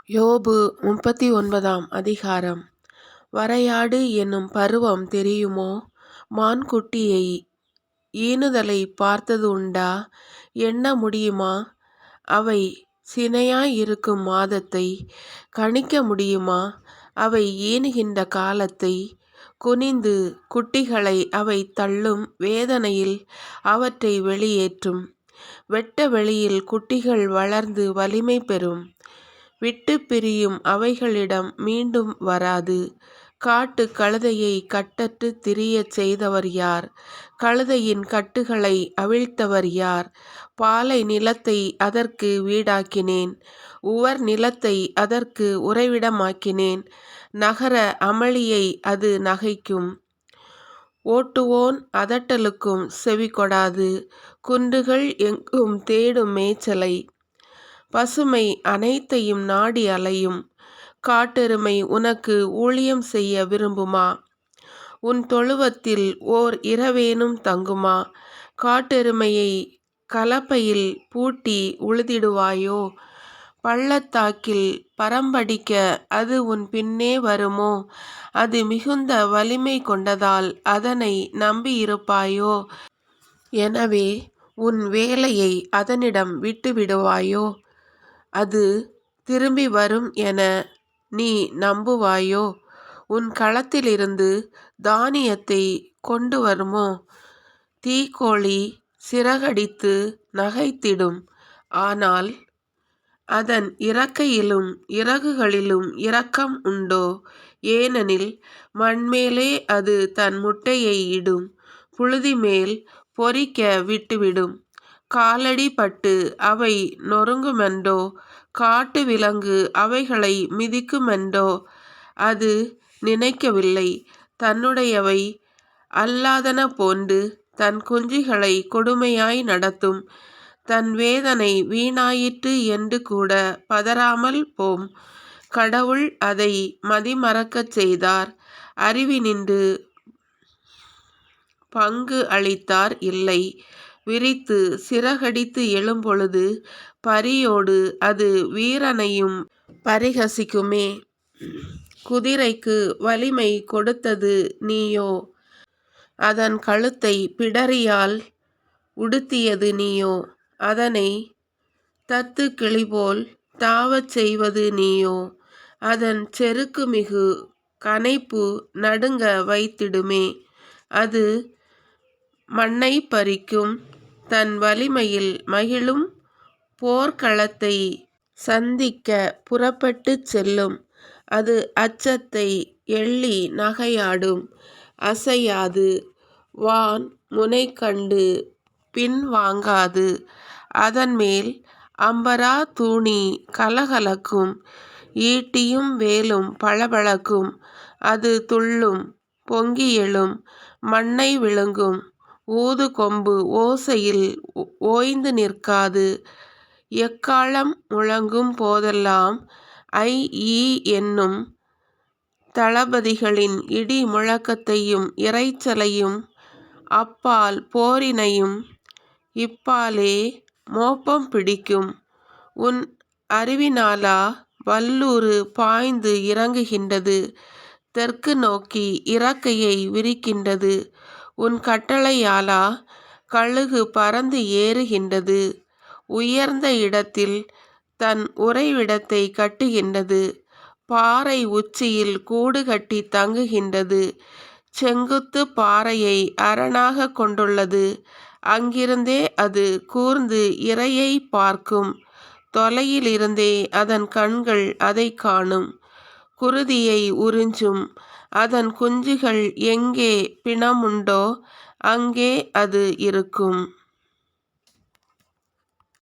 யோபு 39ஆம் அதிகாரம். வரையாடு என்னும் பருவம் தெரியுமோ? மான்குட்டியை ஈனுதலை பார்த்தது உண்டா? எண்ண முடியுமா? அவை சினையாயிருக்கும் மாதத்தை கணிக்க முடியுமா? அவை ஈனுகின்ற காலத்தை? குனிந்து குட்டிகளை அவை தள்ளும் வேதனையில் அவற்றை வெளியேற்றும். வெட்ட வெளியில் குட்டிகள் வளர்ந்து வலிமை பெறும். விட்டு பிரியும் அவைகளிடம் மீண்டும் வராது. காட்டு கழுதையை கட்டற்று திரியச் செய்தவர் யார்? கழுதையின் கட்டுகளை அவிழ்த்தவர் யார்? பாலை நிலத்தை அதற்கு வீடாக்கினேன். உவர் நிலத்தை அதற்கு உறைவிடமாக்கினேன். நகர அமளியை அது நகைக்கும். ஓட்டுவோன் அதட்டலுக்கும் செவிகொடாது. குன்றுகள் எங்கும் தேடும் மேய்ச்சலை. பசுமை அனைத்தையும் நாடி அலையும். காட்டெருமை உனக்கு ஊழியம் செய்ய விரும்புமா? உன் தொழுவத்தில் ஓர் இரவேனும் தங்குமா? காட்டெருமையை கலப்பையில் பூட்டி உழுதிடுவாயோ? பள்ளத்தாக்கில் பரம்படிக்க அது உன் பின்னே வருமோ? அது மிகுந்த வலிமை கொண்டதால் அதனை நம்பியிருப்பாயோ? எனவே உன் வேலையை அதனிடம் விட்டுவிடுவாயோ? அது திரும்பி வரும் என நீ நம்புவாயோ? உன் களத்திலிருந்து தானியத்தை கொண்டு வருமோ? தீக்கோழி சிறகடித்து நகைத்திடும். ஆனால் அதன் இறக்கையிலும் இறகுகளிலும் இரக்கம் உண்டோ? ஏனெனில் மண்மேலே அது தன் முட்டையை இடும். புழுதிமேல் பொரிக்க விட்டுவிடும். காலடி பட்டு அவை நொறுங்குமென்றோ? காட்டு விலங்கு அவைகளை மிதிக்குமென்றோ அது நினைக்கவில்லை. தன்னுடையவை அல்லாதன போன்று தன் குஞ்சுகளை கொடுமையாய் நடத்தும். தன் வேதனை வீணாயிற்று என்று கூட பதறாமல் போம். கடவுள் அதை மதிமறக்கச் செய்தார். அறிவினின்று பங்கு அளித்தார் இல்லை. விரித்து சிறகடித்து எழும்பொழுது பரியோடு அது வீரனையும் பரிகசிக்குமே. குதிரைக்கு வலிமை கொடுத்தது நீயோ? அதன் கழுத்தை பிடரியால் உடுத்தியது நீயோ? அதனை தத்து கிளிபோல் தாவச் செய்வது நீயோ? அதன் செருக்குமிகு கனைப்பு நடுங்க வைத்திடுமே. அது மண்ணைப் பறிக்கும். தன் வலிமையில் மகிழும். போர்க்களத்தை சந்திக்க புறப்பட்டுச் செல்லும். அது அச்சத்தை எள்ளி நகையாடும். அசையாது. வான் முனை கண்டு பின்வாங்காது. அதன்மேல் அம்பரா தூணி கலகலக்கும். ஈட்டியும் வேலும் பளபளக்கும். அது துள்ளும். பொங்கி எழும். மண்ணை விழுங்கும். ஊது கொம்பு ஓசையில் ஓய்ந்து நிற்காது. எக்காளம் முழங்கும் போதெல்லாம் ஐ ஈ என்னும் தளபதிகளின் இடி முழக்கத்தையும் இரைச்சலையும் அப்பால் போரினையும் இப்பாலே மோப்பம் பிடிக்கும். உன் அறிவினாலா வல்லூறு பாய்ந்து இறங்குகின்றது. தெற்கு நோக்கி இறக்கையை விரிக்கின்றது. உன் கட்டளையாலா கழுகு பறந்து ஏறுகின்றது. உயர்ந்த இடத்தில் தன் உறைவிடத்தை கட்டுகின்றது. பாறை உச்சியில் கூடு கட்டி தங்குகின்றது. செங்குத்து பாறையை அரணாக கொண்டுள்ளது. அங்கிருந்தே அது கூர்ந்து இரையை பார்க்கும். தொலையிலிருந்தே அதன் கண்கள் அதை காணும். குருதியை உறிஞ்சும். அதன் குஞ்சுகள் எங்கே பிணமுண்டோ அங்கே அது இருக்கும்.